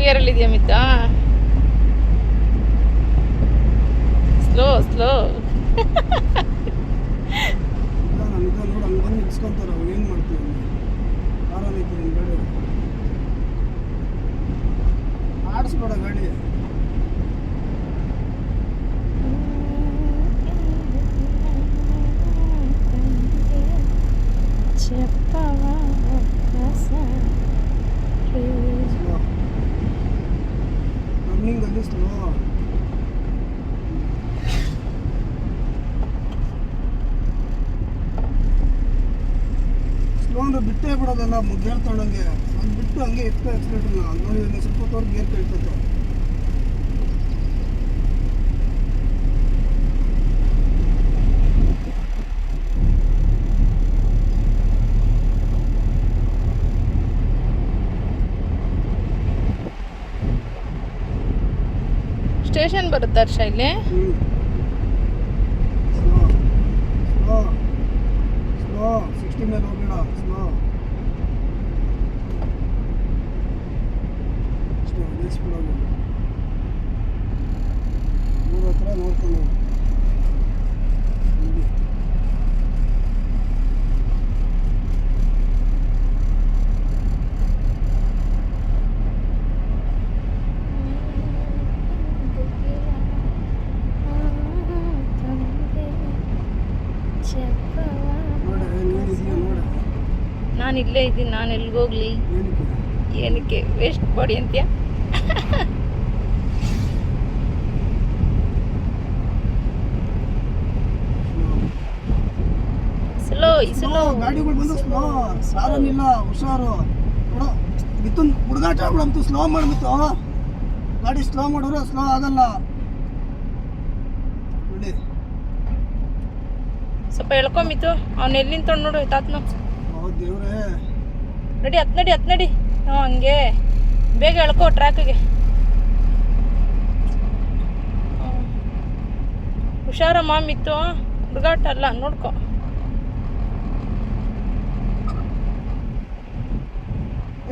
ಗೇರಲ್ಲಿ ಇದೆಯಾ Mita? Slow slow. ನೋಡು ಹಂಗೆ ಬಂದು ನಿಲ್ಸ್ಕೊಂತಾರೆ. ಅವ್ನು ಏನು ಮಾಡ್ತೀವಿ ಆರಾಮ ಐತಿ ಗಾಡಿ ಆಡಿಸ್ಬೇಡ ಗಾಡಿ. ರನ್ನಿಂಗ್ ಅಲ್ಲಿ ಸ್ಲೋ ಅಂದ್ರೆ ಬಿಟ್ಟೇ ಬಿಡೋದಲ್ಲ ಗೇರ್ ತೊಗೊಂಡಂಗೆ ಅದು ಬಿಟ್ಟು ಹಂಗೆ ಎತ್ತು ಎಕ್ಸ್ಲೇಟರ್ನ ನೋಡಿ ಸ್ವಲ್ಪ ಹೊತ್ತು ಗೇರ್ ಕೇಳ್ತದೆ. ಸ್ಟೇಷನ್ ಬರುತ್ತೆ ಹರ್ಷ ಇಲ್ಲಿ. ಸ್ಲೋ ಸ್ಲೋ ಸ್ಲೋ 60 ಮೇಲೆ ಹೋಗ್ಬೇಡ. ಸ್ಲೋ ಸ್ಲೋ ನಿಲ್ಲಿಸ್ಬಿಡೋದು. ಮೂರು ಹತ್ರ ನೋಡ್ಕೊಂಡು ನಾನು ಇಲ್ಲೇ ಇದ್ದೀನಿ. ನಾನು ಎಲ್ಲಿಗೋಗ್ಲಿ? ಏನಕ್ಕೆ ವೇಸ್ಟ್ ಬಾಡಿ ಅಂತೀಯ? ಸ್ಲೋ ಸ್ಲೋ ಗಾಡಿಗಳು ಬಂದು ಸ್ಲೋ ಸಾರನಿಲ್ಲ ಹುಷಾರು. ನೋಡು ಮಿಥುನ್ ಹುಡುಗಾಟ ಆಗ್ಬಿಡಂತು. ಸ್ಲೋ ಮಾಡ್ಬಿಟ್ಟು ಗಾಡಿ ಸ್ಲೋ ಮಾಡಿದ್ರೆ ಸ್ಲೋ ಆಗಲ್ಲ ನೋಡಿ. ಸ್ವಲ್ಪ ಎಳ್ಕೊಂಬಿತ್ತು. ಅವ್ನು ಎಲ್ಲಿ ನಿಂತ್ಕೊಂಡು ನೋಡು ತಾತನ. ಹೌದು ದೇವ್ರೇ. ನಡಿ ಹತ್ ನಡಿ. ಹ್ಞೂ ಹಂಗೆ ಬೇಗ ಎಳ್ಕೊ ಟ್ರ್ಯಾಕಿಗೆ. ಹುಷಾರಮ್ಮ ಮಿತ್ತು, ಹುಡುಗಾಟ ಅಲ್ಲ ನೋಡ್ಕೊ.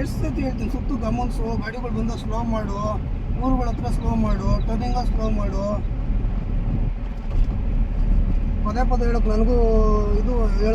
ಎಷ್ಟು ಸತಿ ಹೇಳ್ತೀನಿ ಸುತ್ತು ಗಮನಿಸು. ಗಾಡಿಗಳು ಬಂದ ಸ್ಲೋ ಮಾಡು. ಊರುಗಳ ಹತ್ರ ಸ್ಲೋ ಮಾಡು. ಟರ್ನಿಂಗ ಸ್ಲೋ ಮಾಡು. ಪದೇ ಹೇಳಕ್ಕೆ ನನಗೂ ಇದು ಹೇಳ